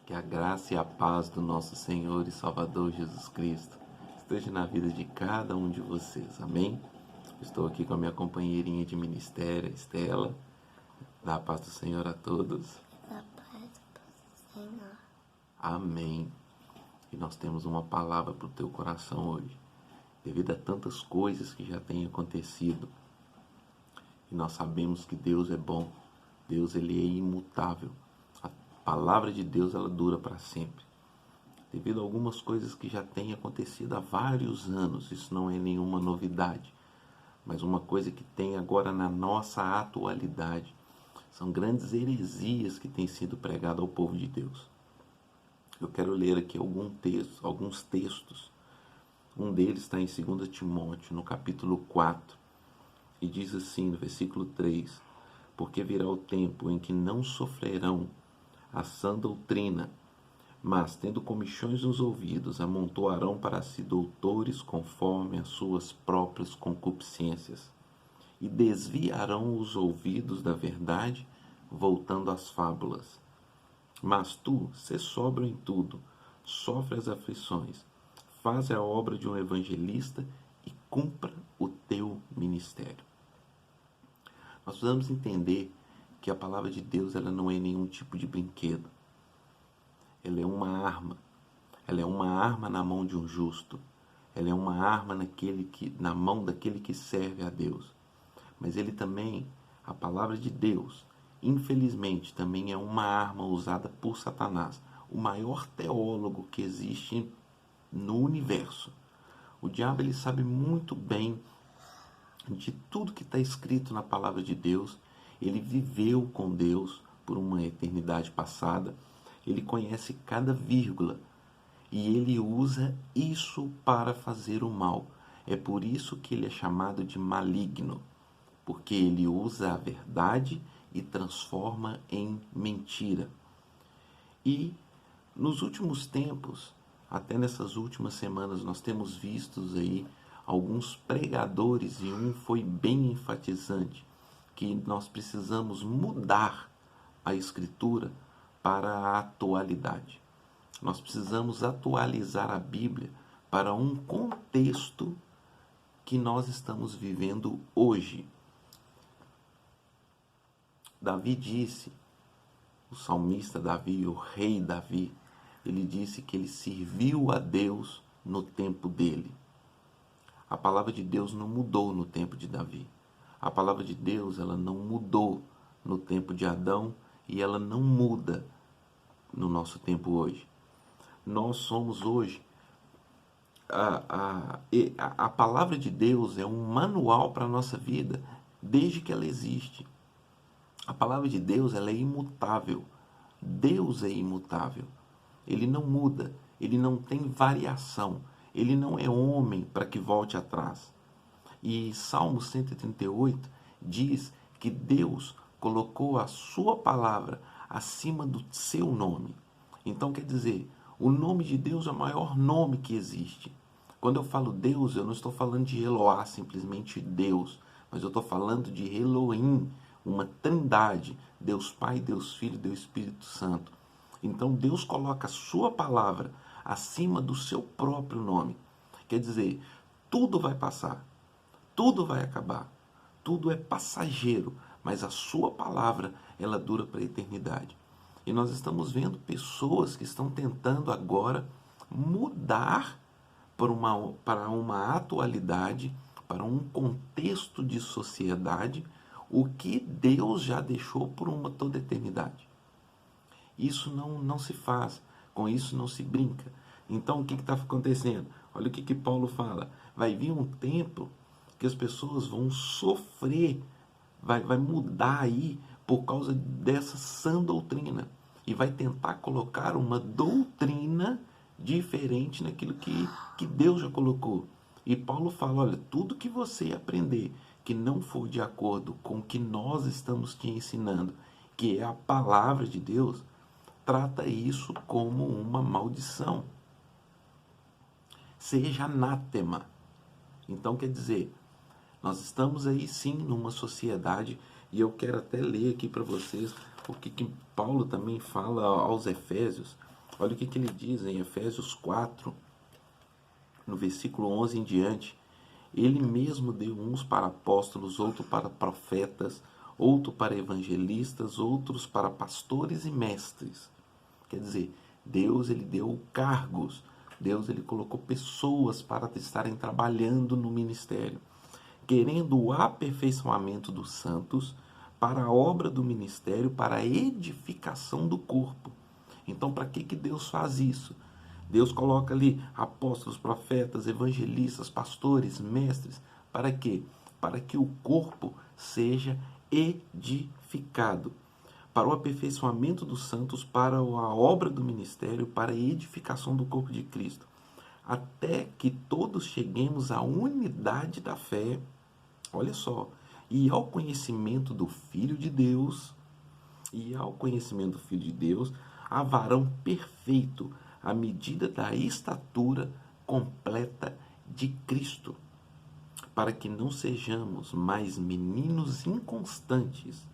Que a graça e a paz do nosso Senhor e Salvador Jesus Cristo esteja na vida de cada um de vocês. Amém? Estou aqui com a minha companheirinha de ministério, Estela. Dá a paz do Senhor a todos. Da paz do Senhor. Amém. E nós temos uma palavra para o teu coração hoje. Devido a tantas coisas que já têm acontecido, e nós sabemos que Deus é bom. Deus, ele é imutável. A palavra de Deus, ela dura para sempre. Devido a algumas coisas que já têm acontecido há vários anos, isso não é nenhuma novidade, mas uma coisa que tem agora na nossa atualidade, são grandes heresias que têm sido pregadas ao povo de Deus. Eu quero ler aqui alguns textos. Um deles está em 2 Timóteo, no capítulo 4, e diz assim, no versículo 3, porque virá o tempo em que não sofrerão a sã doutrina, mas, tendo comichões nos ouvidos, amontoarão para si doutores conforme as suas próprias concupiscências, e desviarão os ouvidos da verdade, voltando às fábulas. Mas tu, sê sóbrio em tudo, sofre as aflições, faz a obra de um evangelista e cumpra o teu ministério. Nós precisamos entender que a palavra de Deus, ela não é nenhum tipo de brinquedo. Ela é uma arma. Ela é uma arma na mão de um justo. Ela é uma arma na mão daquele que serve a Deus. Mas ele também, a palavra de Deus, infelizmente, também é uma arma usada por Satanás, o maior teólogo que existe no universo. O diabo, ele sabe muito bem de tudo que está escrito na palavra de Deus. Ele viveu com Deus por uma eternidade passada. Ele conhece cada vírgula e ele usa isso para fazer o mal. É por isso que ele é chamado de maligno, porque ele usa a verdade e transforma em mentira. E nos últimos tempos, até nessas últimas semanas, nós temos visto aí alguns pregadores, e um foi bem enfatizante, que nós precisamos mudar a escritura para a atualidade. Nós precisamos atualizar a Bíblia para um contexto que nós estamos vivendo hoje. Davi disse, o salmista Davi, o rei Davi, ele disse que ele serviu a Deus no tempo dele. A palavra de Deus não mudou no tempo de Davi. A palavra de Deus, ela não mudou no tempo de Adão e ela não muda no nosso tempo hoje. Nós somos hoje, a palavra de Deus é um manual para a nossa vida desde que ela existe. A palavra de Deus, ela é imutável. Deus é imutável. Ele não muda, ele não tem variação. Ele não é homem para que volte atrás. E Salmo 138 diz que Deus colocou a sua palavra acima do seu nome. Então quer dizer, o nome de Deus é o maior nome que existe. Quando eu falo Deus, eu não estou falando de Eloá, simplesmente Deus, mas eu estou falando de Elohim, uma trindade, Deus Pai, Deus Filho, Deus Espírito Santo. Então Deus coloca a sua palavra acima do seu próprio nome. Quer dizer, tudo vai passar, tudo vai acabar, tudo é passageiro, mas a sua palavra, ela dura para a eternidade. E nós estamos vendo pessoas que estão tentando agora mudar para uma atualidade, para um contexto de sociedade, o que Deus já deixou por toda a eternidade. Isso não se faz, com isso não se brinca. Então o que está acontecendo? Olha o que Paulo fala. Vai vir um tempo que as pessoas vão sofrer, vai mudar aí por causa dessa sã doutrina. E vai tentar colocar uma doutrina diferente naquilo que Deus já colocou. E Paulo fala, olha, tudo que você aprender que não for de acordo com o que nós estamos te ensinando, que é a palavra de Deus, trata isso como uma maldição. Seja anátema. Então, quer dizer, nós estamos aí sim numa sociedade, e eu quero até ler aqui para vocês o que Paulo também fala aos Efésios, Olha o que ele diz em Efésios 4, no versículo 11 em diante. Ele mesmo deu uns para apóstolos, outros para profetas, outro para evangelistas, outros para pastores e mestres. Quer dizer, Deus ele deu cargos, Deus ele colocou pessoas para estarem trabalhando no ministério, querendo o aperfeiçoamento dos santos para a obra do ministério, para a edificação do corpo. Então, para que Deus faz isso? Deus coloca ali apóstolos, profetas, evangelistas, pastores, mestres. Para quê? Para que o corpo seja edificado. Para o aperfeiçoamento dos santos, para a obra do ministério, para a edificação do corpo de Cristo. Até que todos cheguemos à unidade da fé, olha só, e ao conhecimento do Filho de Deus, a varão perfeito, à medida da estatura completa de Cristo, para que não sejamos mais meninos inconstantes,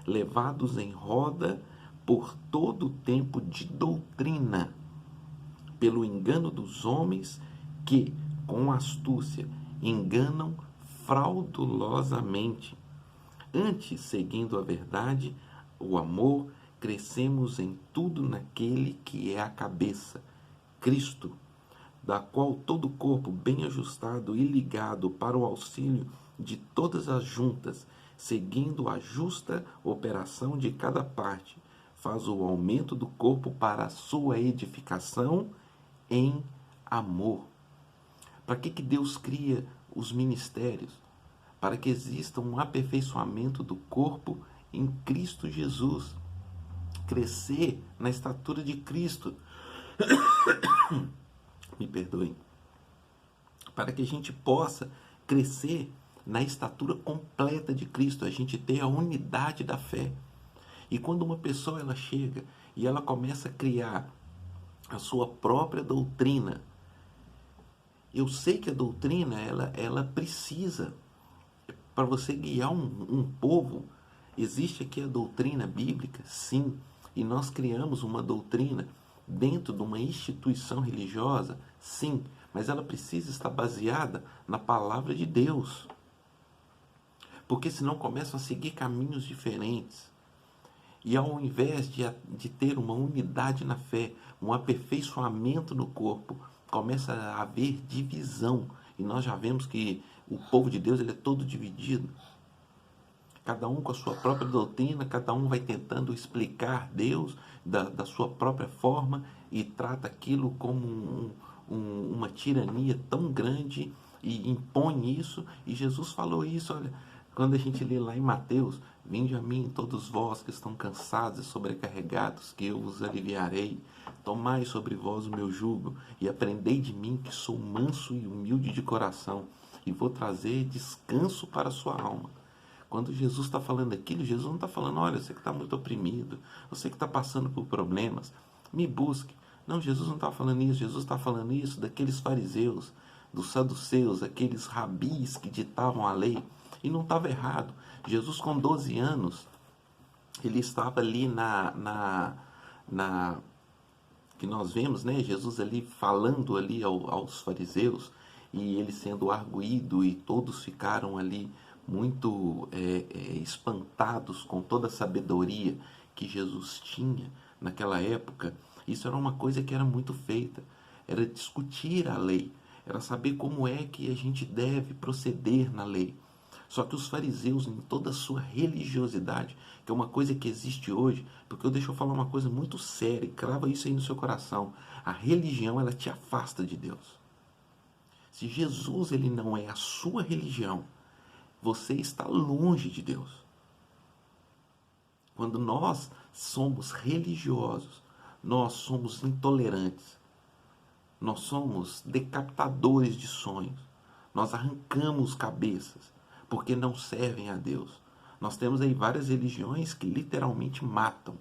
levados em roda por todo o tempo de doutrina, pelo engano dos homens que, com astúcia, enganam fraudulosamente. Antes, seguindo a verdade, o amor, crescemos em tudo naquele que é a cabeça, Cristo, da qual todo o corpo bem ajustado e ligado para o auxílio de todas as juntas, seguindo a justa operação de cada parte, faz o aumento do corpo para a sua edificação em amor. Para que Deus cria os ministérios? Para que exista um aperfeiçoamento do corpo em Cristo Jesus. Crescer na estatura de Cristo. Me perdoem. Para que a gente possa crescer na estatura completa de Cristo, a gente ter a unidade da fé. E quando uma pessoa ela chega e ela começa a criar a sua própria doutrina, eu sei que a doutrina ela precisa, para você guiar um povo, existe aqui a doutrina bíblica, sim, e nós criamos uma doutrina dentro de uma instituição religiosa, sim, mas ela precisa estar baseada na palavra de Deus, porque senão começam a seguir caminhos diferentes. E ao invés de ter uma unidade na fé, um aperfeiçoamento no corpo, começa a haver divisão. E nós já vemos que o povo de Deus ele é todo dividido. Cada um com a sua própria doutrina, cada um vai tentando explicar Deus da sua própria forma e trata aquilo como uma tirania tão grande e impõe isso. E Jesus falou isso, olha, quando a gente lê lá em Mateus, vinde a mim todos vós que estão cansados e sobrecarregados, que eu vos aliviarei. Tomai sobre vós o meu jugo e aprendei de mim, que sou manso e humilde de coração, e vou trazer descanso para a sua alma. Quando Jesus está falando aquilo, Jesus não está falando, olha, você que está muito oprimido, você que está passando por problemas, me busque. Não, Jesus não está falando isso, Jesus está falando isso daqueles fariseus, dos saduceus, aqueles rabis que ditavam a lei. E não estava errado. Jesus com 12 anos, ele estava ali que nós vemos, né? Jesus ali falando ali aos fariseus, e ele sendo arguído, e todos ficaram ali muito espantados com toda a sabedoria que Jesus tinha naquela época. Isso era uma coisa que era muito feita, era discutir a lei, era saber como é que a gente deve proceder na lei. Só que os fariseus, em toda a sua religiosidade, que é uma coisa que existe hoje, porque deixa eu falar uma coisa muito séria, crava isso aí no seu coração, a religião ela te afasta de Deus. Se Jesus ele não é a sua religião, você está longe de Deus. Quando nós somos religiosos, nós somos intolerantes, nós somos decapitadores de sonhos, nós arrancamos cabeças, porque não servem a Deus. Nós temos aí várias religiões que literalmente matam.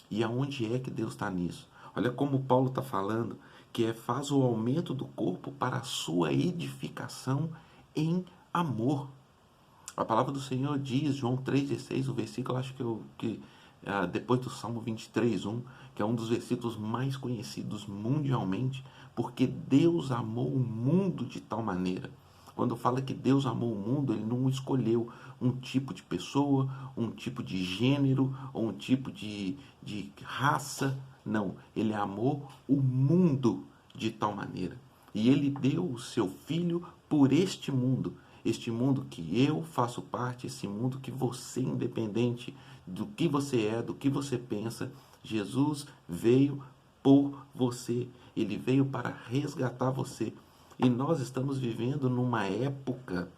E aonde é que Deus está nisso? Olha como Paulo está falando, que faz o aumento do corpo para a sua edificação em amor. A palavra do Senhor diz, João 3,16, o versículo, acho que depois do Salmo 23, 1, que é um dos versículos mais conhecidos mundialmente, porque Deus amou o mundo de tal maneira. Quando fala que Deus amou o mundo, ele não escolheu um tipo de pessoa, um tipo de gênero, ou um tipo de raça. Não, ele amou o mundo de tal maneira. E ele deu o seu filho por este mundo que eu faço parte, esse mundo que você, independente do que você é, do que você pensa, Jesus veio por você. Ele veio para resgatar você. E nós estamos vivendo numa época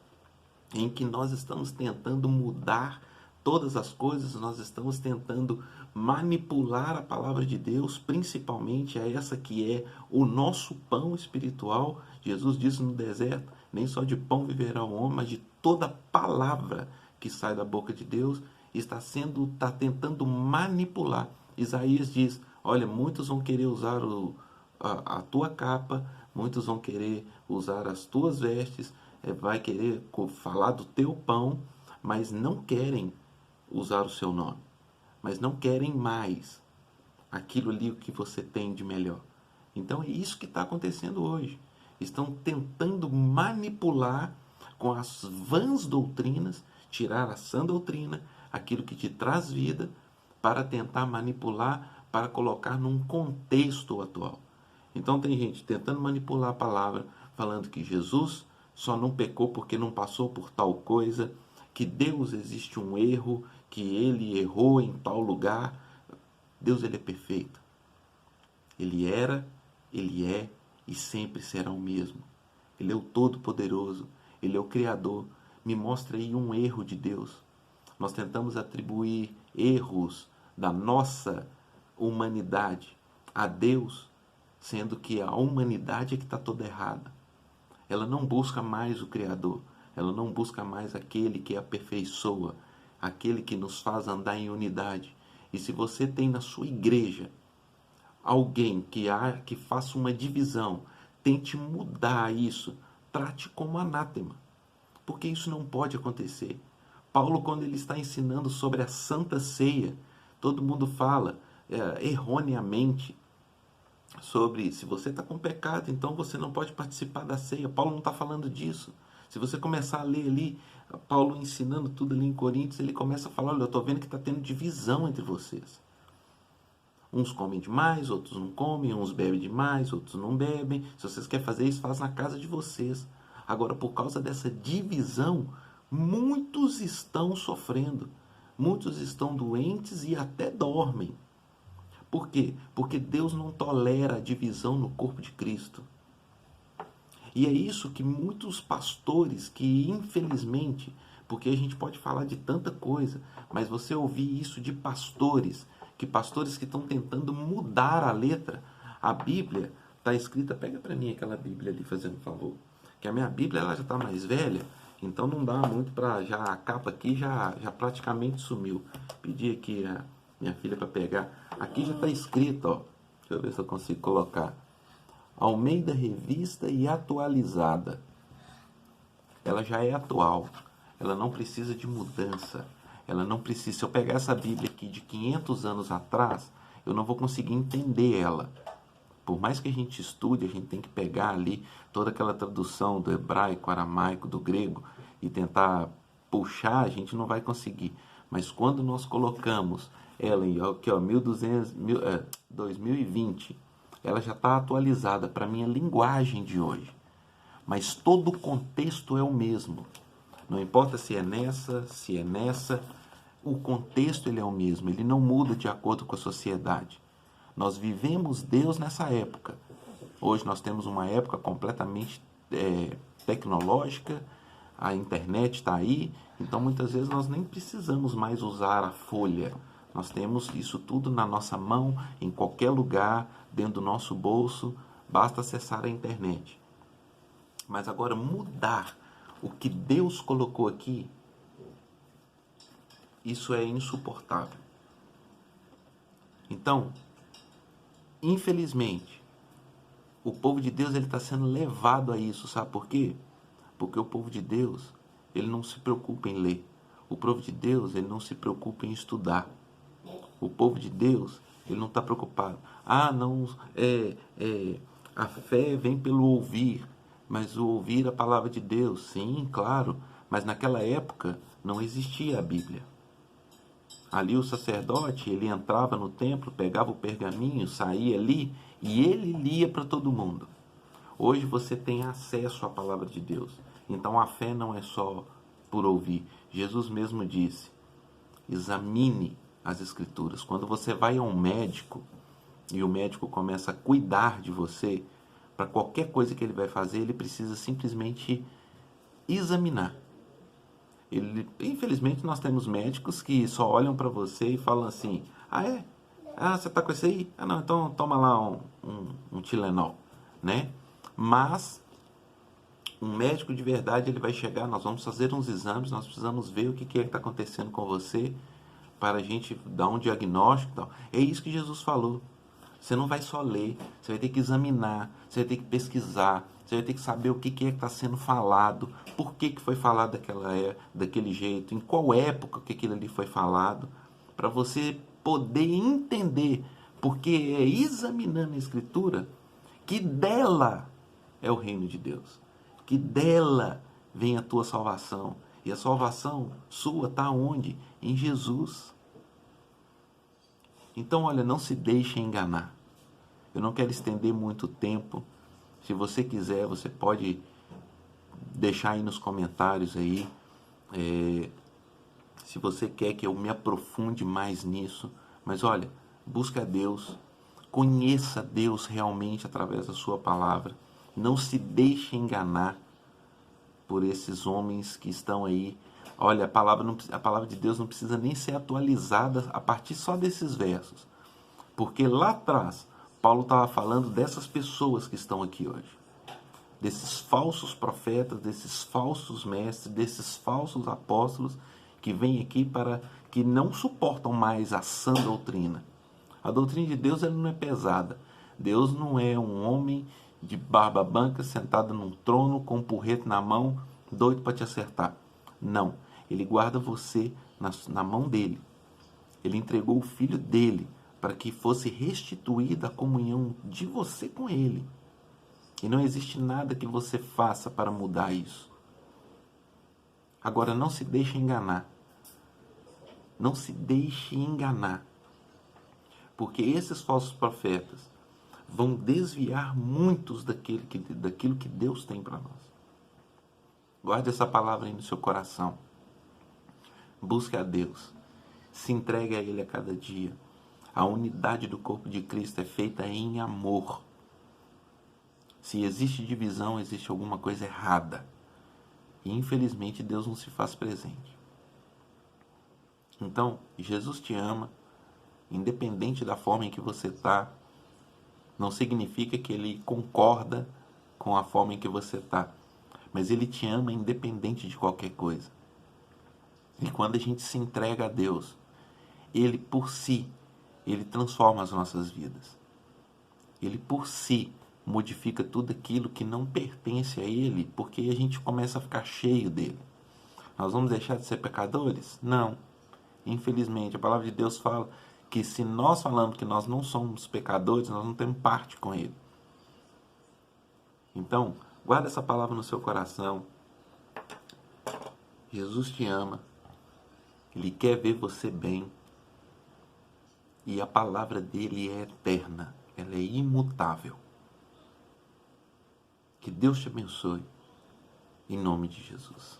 em que nós estamos tentando mudar todas as coisas, nós estamos tentando manipular a palavra de Deus, principalmente a essa que é o nosso pão espiritual. Jesus disse no deserto: nem só de pão viverá o homem, mas de toda palavra que sai da boca de Deus. Está tentando manipular. Isaías diz: olha, muitos vão querer usar a tua capa, muitos vão querer usar as tuas vestes, vai querer falar do teu pão, mas não querem usar o seu nome, mas não querem mais aquilo ali que você tem de melhor. Então é isso que está acontecendo hoje. Estão tentando manipular com as vãs doutrinas, tirar a sã doutrina, aquilo que te traz vida, para tentar manipular, para colocar num contexto atual. Então tem gente tentando manipular a palavra, falando que Jesus só não pecou porque não passou por tal coisa, que Deus existe um erro, que ele errou em tal lugar. Deus, ele é perfeito. Ele era, ele é e sempre será o mesmo. Ele é o Todo-Poderoso, ele é o Criador. Me mostra aí um erro de Deus. Nós tentamos atribuir erros da nossa humanidade a Deus, sendo que a humanidade é que está toda errada. Ela não busca mais o Criador, ela não busca mais aquele que aperfeiçoa, aquele que nos faz andar em unidade. E se você tem na sua igreja alguém que faça uma divisão, tente mudar isso, trate como anátema, porque isso não pode acontecer. Paulo, quando ele está ensinando sobre a Santa Ceia, todo mundo fala erroneamente sobre se você está com pecado, então você não pode participar da ceia. Paulo não está falando disso. Se você começar a ler ali, Paulo ensinando tudo ali em Coríntios, ele começa a falar: olha, eu estou vendo que está tendo divisão entre vocês. Uns comem demais, outros não comem, uns bebem demais, outros não bebem. Se vocês querem fazer isso, faz na casa de vocês. Agora, por causa dessa divisão, muitos estão sofrendo, muitos estão doentes e até dormem. Por quê? Porque Deus não tolera a divisão no corpo de Cristo. E é isso que muitos pastores, que infelizmente, porque a gente pode falar de tanta coisa, mas você ouvir isso de pastores que estão tentando mudar a letra. A Bíblia está escrita, pega para mim aquela Bíblia ali, fazendo um favor, que a minha Bíblia ela já está mais velha, então não dá muito para, já a capa aqui já praticamente sumiu. Pedi aqui a minha filha para pegar. Aqui já está escrito, ó. Deixa eu ver se eu consigo colocar. Almeida Revista e Atualizada. Ela já é atual. Ela não precisa de mudança. Ela não precisa. Se eu pegar essa Bíblia aqui de 500 anos atrás, eu não vou conseguir entender ela. Por mais que a gente estude, a gente tem que pegar ali toda aquela tradução do hebraico, aramaico, do grego e tentar puxar, a gente não vai conseguir. Mas quando nós colocamos ela em aqui, ó, 2020, ela já está atualizada para a minha linguagem de hoje. Mas todo o contexto é o mesmo. Não importa se é nessa, o contexto ele é o mesmo, ele não muda de acordo com a sociedade. Nós vivemos Deus nessa época. Hoje nós temos uma época completamente tecnológica, a internet está aí, então muitas vezes nós nem precisamos mais usar a folha. Nós temos isso tudo na nossa mão, em qualquer lugar, dentro do nosso bolso, basta acessar a internet. Mas agora mudar o que Deus colocou aqui, isso é insuportável. Então, infelizmente, o povo de Deus está sendo levado a isso, sabe por quê? Porque o povo de Deus, ele não se preocupa em ler. O povo de Deus, ele não se preocupa em estudar. O povo de Deus, Ele não está preocupado. Ah, não, a fé vem pelo ouvir, mas o ouvir a palavra de Deus, sim, claro, mas naquela época não existia a Bíblia. Ali o sacerdote, ele entrava no templo, pegava o pergaminho, saía ali e ele lia para todo mundo. Hoje você tem acesso à palavra de Deus. Então a fé não é só por ouvir. Jesus mesmo disse: examine as escrituras. Quando você vai a um médico e o médico começa a cuidar de você, para qualquer coisa que ele vai fazer, ele precisa simplesmente examinar. Infelizmente nós temos médicos que só olham para você e falam assim: ah, é? Ah, você está com isso aí? Ah, não, então toma lá um Tilenol, né? Mas um médico de verdade, ele vai chegar, nós vamos fazer uns exames, nós precisamos ver o que é que está acontecendo com você para a gente dar um diagnóstico e tal. É isso que Jesus falou. Você não vai só ler, você vai ter que examinar, você vai ter que pesquisar, você vai ter que saber o que é que está sendo falado, por que foi falado daquele jeito, em qual época que aquilo ali foi falado, para você poder entender, porque é examinando a Escritura que dela é o reino de Deus, que dela vem a tua salvação. E a salvação sua está onde? Em Jesus. Então, olha, não se deixe enganar. Eu não quero estender muito tempo. Se você quiser, você pode deixar aí nos comentários aí. Se você quer que eu me aprofunde mais nisso. Mas olha, busca Deus. Conheça Deus realmente através da sua palavra. Não se deixe enganar por esses homens que estão aí. Olha, a palavra de Deus não precisa nem ser atualizada a partir só desses versos. Porque lá atrás, Paulo estava falando dessas pessoas que estão aqui hoje. Desses falsos profetas, desses falsos mestres, desses falsos apóstolos que vêm aqui que não suportam mais a sã doutrina. A doutrina de Deus, ela não é pesada. Deus não é um homem de barba branca sentado num trono com um porrete na mão, doido para te acertar. Não. Ele guarda você na mão dele. Ele entregou o filho dele para que fosse restituída a comunhão de você com ele. E não existe nada que você faça para mudar isso. Agora, não se deixe enganar. Não se deixe enganar. Porque esses falsos profetas vão desviar muitos daquilo que Deus tem para nós. Guarde essa palavra aí no seu coração. Busque a Deus. Se entregue a Ele a cada dia. A unidade do corpo de Cristo é feita em amor. Se existe divisão, existe alguma coisa errada. E infelizmente Deus não se faz presente. Então, Jesus te ama, independente da forma em que você está. Não significa que Ele concorda com a forma em que você está. Mas Ele te ama independente de qualquer coisa. E quando a gente se entrega a Deus, Ele por si, Ele transforma as nossas vidas. Ele por si modifica tudo aquilo que não pertence a Ele, porque a gente começa a ficar cheio dele. Nós vamos deixar de ser pecadores? Não. Infelizmente, a palavra de Deus fala que se nós falamos que nós não somos pecadores, nós não temos parte com Ele. Então, guarda essa palavra no seu coração. Jesus te ama. Ele quer ver você bem. E a palavra dele é eterna. Ela é imutável. Que Deus te abençoe. Em nome de Jesus.